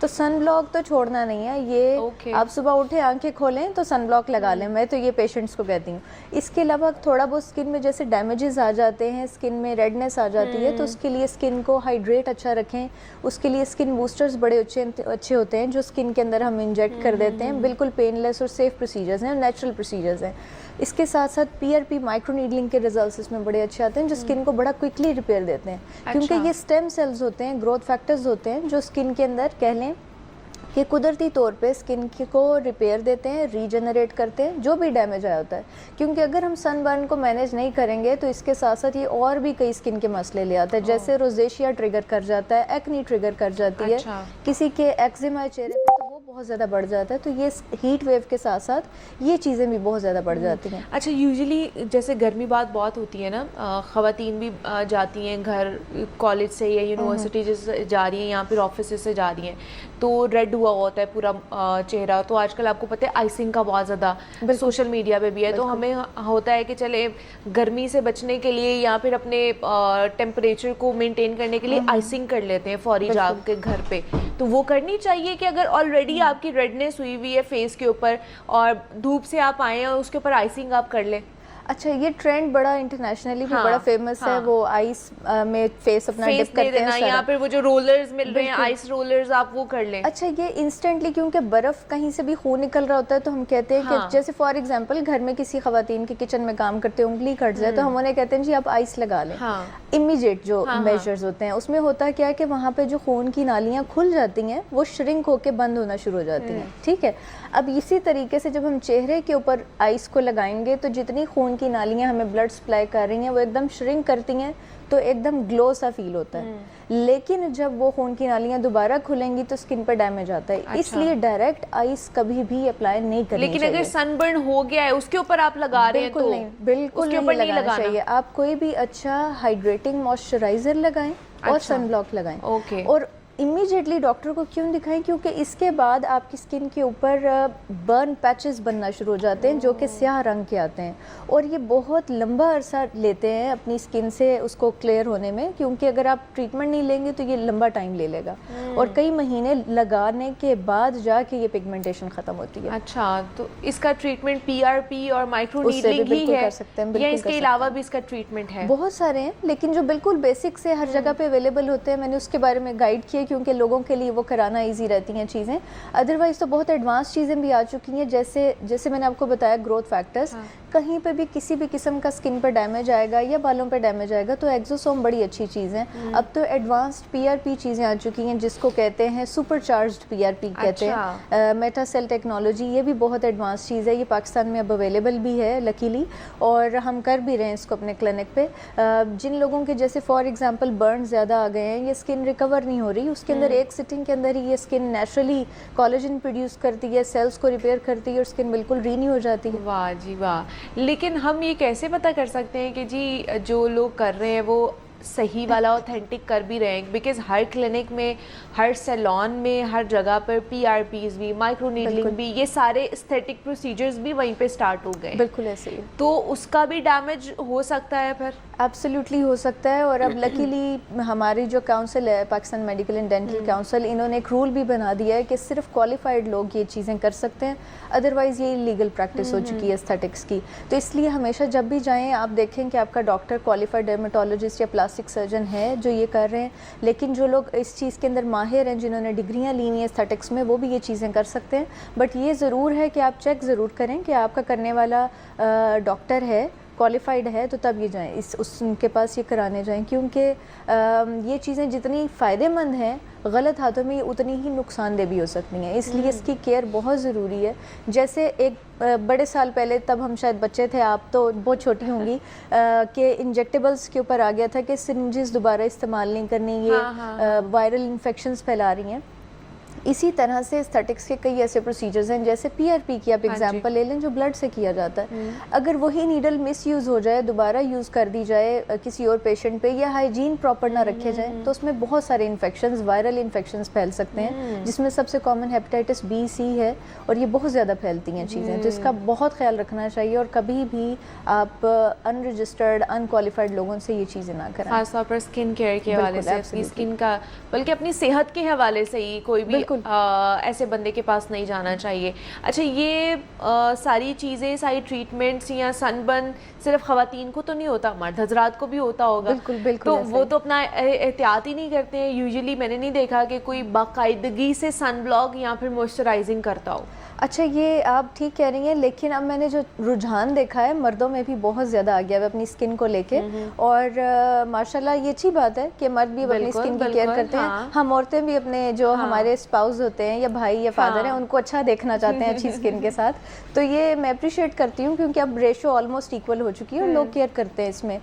تو سن بلاک تو چھوڑنا نہیں ہے. یہ آپ صبح اٹھے آنکھیں کھولیں تو سن بلاک لگا لیں, میں تو یہ پیشنٹس کو کہتی ہوں. اس کے علاوہ تھوڑا بہت اسکن میں جیسے ڈیمیجز آ جاتے ہیں, اسکن میں ریڈنس آ جاتی ہے, تو اس کے لیے اسکن کو ہائیڈریٹ اچھا رکھیں. اس کے لیے اسکن بوسٹرز بڑے اچھے ہوتے ہیں جو اسکن کے اندر ہم انجیکٹ کر دیتے ہیں, بالکل پین لیس اور سیف پروسیجرز ہیں, نیچرل پروسیجرز ہیں. اس کے ساتھ ساتھ پی آر پی مائکرو نیڈلنگ کے ریزلٹس اس میں بڑے اچھے آتے ہیں جو اسکن کو بڑا کوئکلی ریپیئر دیتے ہیں, کیونکہ یہ اسٹیم سیلز ہوتے ہیں, گروتھ فیکٹرز ہوتے ہیں جو اسکن کے اندر کہہ لیں کہ قدرتی طور پہ اسکن کو ریپیئر دیتے ہیں, ریجنریٹ کرتے ہیں جو بھی ڈیمیج آیا ہوتا ہے. کیونکہ اگر ہم سن برن کو مینیج نہیں کریں گے تو اس کے ساتھ ساتھ یہ اور بھی کئی اسکن کے مسئلے لے آتا ہے, جیسے روزیشیا ٹریگر کر جاتا ہے, ایکنی ٹریگر کر جاتی ہے, کسی کے ایکزیما چہرے پہ تو وہ بہت زیادہ بڑھ جاتا ہے. تو یہ ہیٹ ویو کے ساتھ ساتھ یہ چیزیں بھی بہت زیادہ بڑھ جاتی ہیں. اچھا, یوزلی جیسے گرمی بات بہت ہوتی ہے نا, خواتین بھی جاتی ہیں گھر کالج سے یا یونیورسٹی سے جا رہی ہیں یا پھر آفس سے جا رہی ہیں, تو ریڈ ہوا ہوتا ہے پورا چہرہ. تو آج کل آپ کو پتہ ہے آئسنگ کا بہت زیادہ سوشل میڈیا پہ بھی ہے, تو ہمیں ہوتا ہے کہ چلے گرمی سے بچنے کے لیے یا پھر اپنے ٹیمپریچر کو مینٹین کرنے کے لیے آئسنگ کر لیتے ہیں فوری جا کے گھر پہ. تو وہ کرنی چاہیے کہ اگر آلریڈی آپ کی ریڈنس ہوئی ہوئی ہے فیس کے اوپر اور دھوپ سے آپ آئے ہیں اور اس کے اوپر آئسنگ آپ کر لیں. اچھا, یہ ٹرینڈ بڑا انٹرنیشنلی بھی بڑا فیمس ہے, وہ آئس میں فیس اپنا ڈپ کرتے ہیں, یا پھر وہ جو رولرز مل رہے ہیں آئس رولرز آپ وہ کر لیں. اچھا, یہ انسٹنٹلی کیونکہ برف کہیں سے بھی خون نکل رہا ہوتا ہے تو ہم کہتے ہیں کہ جیسے فار ایگزامپل گھر میں کسی خواتین کے کچن میں کام کرتے انگلی کٹ جائے تو ہم انہیں کہتے ہیں جی آپ آئس لگا لیں. امیڈیٹ جو میجرز ہوتے ہیں اس میں ہوتا کیا ہے کہ وہاں پہ جو خون کی نالیاں کھل جاتی ہیں وہ شرنک ہو کے بند ہونا شروع ہو جاتی ہیں. ٹھیک ہے, اب اسی طریقے سے جب ہم چہرے کے اوپر آئس کو لگائیں گے تو جتنی خون کی نالیاں ہمیں بلڈ سپلائی کر رہی ہیں وہ ایک دم شرنک کرتی ہیں تو ایک دم گلو سا فیل ہوتا ہے. لیکن جب وہ خون کی نالیاں دوبارہ کھلیں گی تو اسکن پر ڈیمیج آتا ہے. اس لیے ڈائریکٹ آئس کبھی بھی اپلائی نہیں کرنی چاہیے. لیکن اگر سن برن ہو گیا ہے اس کے اوپر آپ لگا رہے ہیں تو بالکل نہیں لگانا چاہیے. آپ کوئی بھی اچھا ہائیڈریٹنگ موئسچرائزر لگائیں اور سن بلاک لگائیں. اور امیڈیٹلی ڈاکٹر کو کیوں دکھائیں, کیونکہ اس کے بعد آپ کی اسکن کے اوپر برن پیچز بننا شروع ہو جاتے ہیں جو کہ سیاہ رنگ کے آتے ہیں, اور یہ بہت لمبا عرصہ لیتے ہیں اپنی اسکن سے اس کو کلیئر ہونے میں, کیونکہ اگر آپ ٹریٹمنٹ نہیں لیں گے تو یہ لمبا ٹائم لے لے گا اور کئی مہینے لگانے کے بعد جا کے یہ پگمنٹیشن ختم ہوتی ہے. اچھا, تو اس کا ٹریٹمنٹ پی آر پی اور مائکرو نیڈلنگ ہی ہے یا اس کے علاوہ بھی اس کا ٹریٹمنٹ ہے؟ بہت سارے ہیں, لیکن جو بالکل بیسک سے ہر جگہ پہ اویلیبل ہوتے ہیں میں نے اس کے بارے میں گائیڈ کیا کیونکہ لوگوں کے لیے وہ کرانا ایزی رہتی ہیں چیزیں. ادروائز تو بہت ایڈوانس چیزیں بھی آ چکی ہیں, جیسے میں نے آپ کو بتایا گروتھ فیکٹرز. کہیں پہ بھی کسی بھی قسم کا اسکن پہ ڈیمیج آئے گا یا بالوں پہ ڈیمیج آئے گا تو ایگزوسوم بڑی اچھی چیز ہے. اب تو ایڈوانسڈ پی آر پی چیزیں آ چکی ہیں جس کو کہتے ہیں super charged P R P کہتے ہیں, میٹا سیل ٹیکنالوجی. یہ بھی بہت ایڈوانس چیز ہے, یہ پاکستان میں اب اویلیبل بھی ہے لکیلی, اور ہم کر بھی رہے ہیں اس کو اپنے کلینک پہ. جن لوگوں کے جیسے فار ایگزامپل برن زیادہ آ گئے ہیں, یہ اسکن ریکور نہیں ہو رہی, اس کے اندر ایک سٹنگ کے اندر ہی یہ اسکن نیچرلی کولاجن پروڈیوس کرتی ہے, سیلز کو ریپیئر کرتی ہے اور اسکن بالکل رینیو ہو جاتی ہے. واہ جی واہ. لیکن ہم یہ کیسے پتہ کر سکتے ہیں کہ جی جو لوگ کر رہے ہیں وہ صحیح والا اوتھینٹک کر بھی رہے ہیں؟ بیکاز ہر کلینک میں, ہر سیلون میں, ہر جگہ پر پی آر پیز بھی, مائکرو نیڈلنگ بھی, یہ سارے استھیٹک پروسیجرز بھی وہیں پہ سٹارٹ ہو گئے. بالکل ایسے ہی. تو اس کا بھی ڈیمیج ہو سکتا ہے پھر؟ ایبسلیوٹلی ہو سکتا ہے. اور اب لکیلی ہماری جو کاؤنسل ہے Pakistan medical and dental council, انہوں نے ایک رول بھی بنا دیا ہے کہ صرف کوالیفائڈ لوگ یہ چیزیں کر سکتے ہیں, ادروائز یہ لیگل پریکٹس ہو چکی ہے استھیٹکس کی. تو اس لیے ہمیشہ جب بھی جائیں آپ دیکھیں کہ آپ کا ڈاکٹر کوالیفائڈ ڈرمیٹولوجسٹ یا پلاسٹک سرجن ہے جو یہ کر رہے ہیں. لیکن جو لوگ اس چیز کے اندر ماہر ہیں, جنہوں نے ڈگریاں لی ہیں استھیٹکس میں, وہ بھی یہ چیزیں کر سکتے ہیں. بٹ یہ ضرور ہے کہ آپ چیک ضرور کریں کہ آپ کا کرنے والا ڈاکٹر ہے, کوالیفائڈ ہے, تو تب یہ جائیں ان کے پاس یہ کرانے جائیں. کیونکہ یہ چیزیں جتنی فائدہ مند ہیں غلط ہاتھوں میں اتنی ہی نقصان دہ بھی ہو سکتی ہیں. اس لیے اس کی کیئر بہت ضروری ہے. جیسے ایک بڑے سال پہلے, تب ہم شاید بچے تھے, آپ تو بہت چھوٹی ہوں گی, کہ انجیکٹیبلز کے اوپر آ گیا تھا کہ سرنجز دوبارہ استعمال نہیں کرنی, یہ وائرل انفیکشنز پھیلا رہی ہیں. اسی طرح سے استھیٹکس کے کئی ایسے پروسیجرز ہیں جیسے PRP کی آپ ایگزامپل لے لیں جو بلڈ سے کیا جاتا ہے. اگر وہی نیڈل مس یوز ہو جائے, دوبارہ یوز کر دی جائے کسی اور پیشنٹ پہ, یا ہائیجین پراپر نہ رکھے جائیں, تو اس میں بہت سارے انفیکشنز, وائرل انفیکشنز پھیل سکتے ہیں, جس میں سب سے کامن ہیپیٹائٹس B, C ہے, اور یہ بہت زیادہ پھیلتی ہیں چیزیں. تو اس کا بہت خیال رکھنا چاہیے, اور کبھی بھی آپ ان رجسٹرڈ ان کوالیفائڈ لوگوں سے یہ چیزیں نہ کریں. خاص طور پر اسکن کیئر کے حوالے سے, اپنی اسکن کا بلکہ اپنی صحت کے حوالے سے ہی کوئی بھی ایسے بندے کے پاس نہیں جانا چاہیے. اچھا, یہ ساری چیزیں, ساری ٹریٹمنٹس یا سن برن صرف خواتین کو تو نہیں ہوتا, مرد حضرات کو بھی ہوتا ہوگا. تو وہ تو اپنا احتیاط ہی نہیں کرتے ہیں. یوزلی میں نے نہیں دیکھا کہ کوئی باقاعدگی سے سن بلاک یا پھر موئسچرائزنگ کرتا ہو. اچھا, یہ آپ ٹھیک کہہ رہی ہیں, لیکن اب میں نے جو رجحان دیکھا ہے مردوں میں بھی بہت زیادہ آ گیا ہے اپنی اسکن کو لے کے, اور ماشاءاللہ یہ اچھی بات ہے کہ مرد بھی اپنی اسکن کی کیئر کرتے ہیں. ہم عورتیں بھی اپنے جو ہمارے اسپاؤز ہوتے ہیں یا بھائی یا فادر ہیں ان کو اچھا دیکھنا چاہتے ہیں اچھی اسکن کے ساتھ. تو یہ میں اپریشیٹ کرتی ہوں کیونکہ اب ریشو آلموسٹ ایکول ہو چکی ہے اور لوگ کیئر کرتے ہیں اس میں.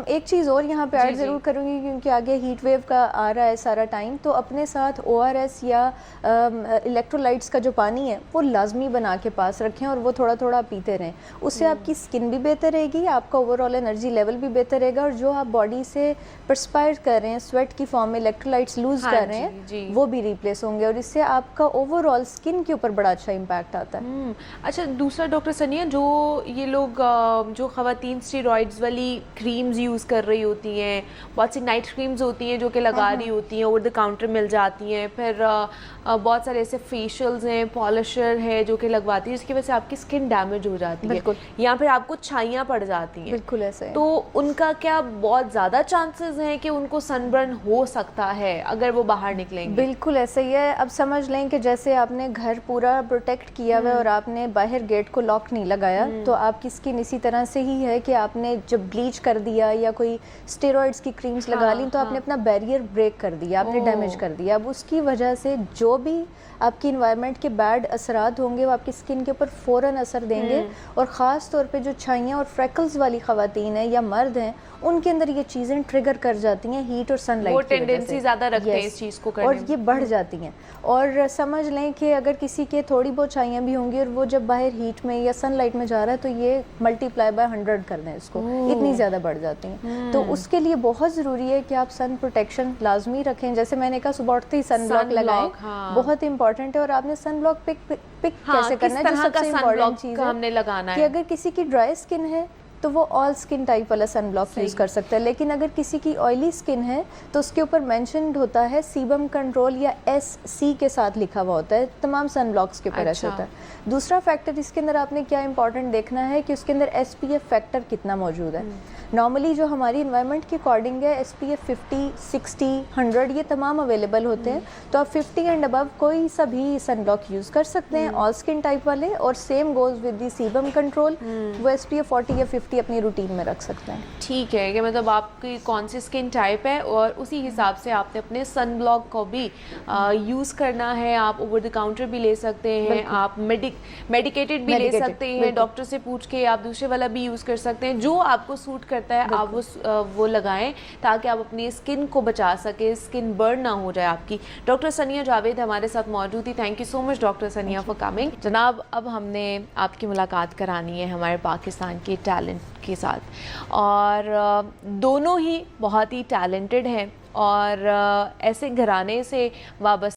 ایک چیز اور یہاں پہ ایڈ ضرور کروں گی کیونکہ آگے ہیٹ ویو کا آ رہا ہے سارا ٹائم, تو اپنے ساتھ ORS یا الیکٹرولائٹس کا جو پانی ہے وہ لازمی بنا کے پاس رکھیں, اور وہ تھوڑا تھوڑا پیتے رہیں. اس سے آپ کی اسکن بھی بہتر رہے گی, آپ کا اوور آل انرجی لیول بھی بہتر رہے گا, اور جو آپ باڈی سے پرسپائر کر رہے ہیں, سویٹ کی فارم میں الیکٹرولائٹس لوز کر رہے ہیں, وہ بھی ریپلیس ہوں گے, اور اس سے آپ کا اوور آل اسکن کے اوپر بڑا اچھا امپیکٹ آتا ہے. اچھا, دوسرا ڈاکٹر ثانیہ, جو یہ لوگ جو خواتین اسٹیرائڈز والی کریمز یوز کر رہی ہوتی ہیں, بہت سی نائٹ کریمز ہوتی ہیں جو کہ لگا رہی ہوتی ہیں, اوور دا کاؤنٹر مل جاتی ہیں, پھر بہت سارے ایسے فیشیلز ہیں, پالشر ہے جو کہ لگواتی ہے, جس کی وجہ سے آپ کی اسکن ڈیمیج ہو جاتی ہے, یا پھر آپ کو چھائیاں پڑ جاتی ہیں. بالکل ایسے. تو ان کا کیا بہت زیادہ چانسز ہیں کہ ان کو سن برن ہو سکتا ہے اگر وہ باہر نکلیں گے؟ بالکل ایسا ہی ہے. اب سمجھ لیں کہ جیسے آپ نے گھر پورا پروٹیکٹ کیا ہوا ہے اور آپ نے باہر گیٹ کو لاک نہیں لگایا, تو آپ کی اسکن اسی طرح سے ہی ہے کہ آپ نے جب بلیچ کر دیا یا کوئی اسٹیرائڈس کی کریمز لگا لی, تو آپ نے اپنا بیریئر بریک کر دیا, آپ نے ڈیمیج کر دیا. اب اس کی وجہ سے جو بھی آپ کی انوائرمنٹ کے بیڈ اثرات ہوں گے وہ آپ کی اسکن کے اوپر فوراً اثر دیں گے, اور خاص طور پہ جو چھائیاں اور فریکلز والی خواتین ہیں یا مرد ہیں, ان کے اندر یہ چیزیں ٹریگر کر جاتی ہیں ہیٹ اور سن لائٹ کی وجہ سے. وہ ٹینڈنسی زیادہ رکھتے ہیں اس چیز کو کرنے, اور یہ بڑھ جاتی ہیں. اور سمجھ لیں کہ اگر کسی کے تھوڑی بہت چھائیاں بھی ہوں گی اور وہ جب باہر ہیٹ میں یا سن لائٹ میں جا رہا ہے, تو یہ ملٹی پلائی بائی 100 کر دیں اس کو, اتنی زیادہ بڑھ جاتی ہیں. تو اس کے لیے بہت ضروری ہے کہ آپ سن پروٹیکشن لازمی رکھیں. جیسے میں نے کہا صبح اٹھتے ہی سن بلاک لگائیں, بہت امپورٹنٹ ہے. اور آپ نے سن بلاک پک کیسے کرنا ہے, جو سب سے امپورٹنٹ چیز ہے کہ اگر کسی کی ڈرائی اسکن ہے تو وہ آل اسکن ٹائپ والا سن بلاک یوز کر سکتا ہے, لیکن اگر کسی کی آئلی اسکن ہے تو اس کے اوپر مینشنڈ ہوتا ہے سیبم کنٹرول یا SC کے ساتھ لکھا ہوا ہوتا ہے, تمام سن بلاکس کے اوپر ایسا ہوتا ہے. دوسرا فیکٹر اس کے اندر آپ نے کیا امپورٹنٹ دیکھنا ہے کہ اس کے اندر SPF فیکٹر کتنا موجود ہے. نارملی جو ہماری انوائرمنٹ کے اکارڈنگ ہے SPF 50, 60, 100 یہ تمام اویلیبل ہوتے ہیں, تو آپ 50 اینڈ ابو کوئی سا بھی سن بلاک یوز کر سکتے ہیں, آل اسکن ٹائپ والے. اور same goes with the sebum control, وہ SPF 40 یا 50 اپنی روٹین میں رکھ سکتے ہیں. ٹھیک ہے, کہ مطلب آپ کی کون سی اسکن ٹائپ ہے اور اسی حساب سے آپ نے اپنے سن بلاک کو بھی یوز کرنا ہے. آپ اوور دا کاؤنٹر بھی لے سکتے ہیں, آپ میڈیکیٹڈ بھی لے سکتے ہیں, ڈاکٹر سے پوچھ کے آپ دوسرے والا بھی یوز کر سکتے ہیں. جو آپ کو سوٹ کرتا ہے آپ وہ لگائیں تاکہ آپ اپنی اسکن کو بچا سکیں, اسکن برن نہ ہو جائے آپ کی. ڈاکٹر ثانیہ جاوید ہمارے ساتھ موجود تھی. Thank you so much doctor Sania for coming. جناب, اب ہم نے آپ کی ملاقات کرانی ہے ہمارے پاکستان کے ٹیلنٹ کے ساتھ, اور دونوں ہی بہت ہی ٹیلنٹڈ ہیں اور ایسے گھرانے سے وابستہ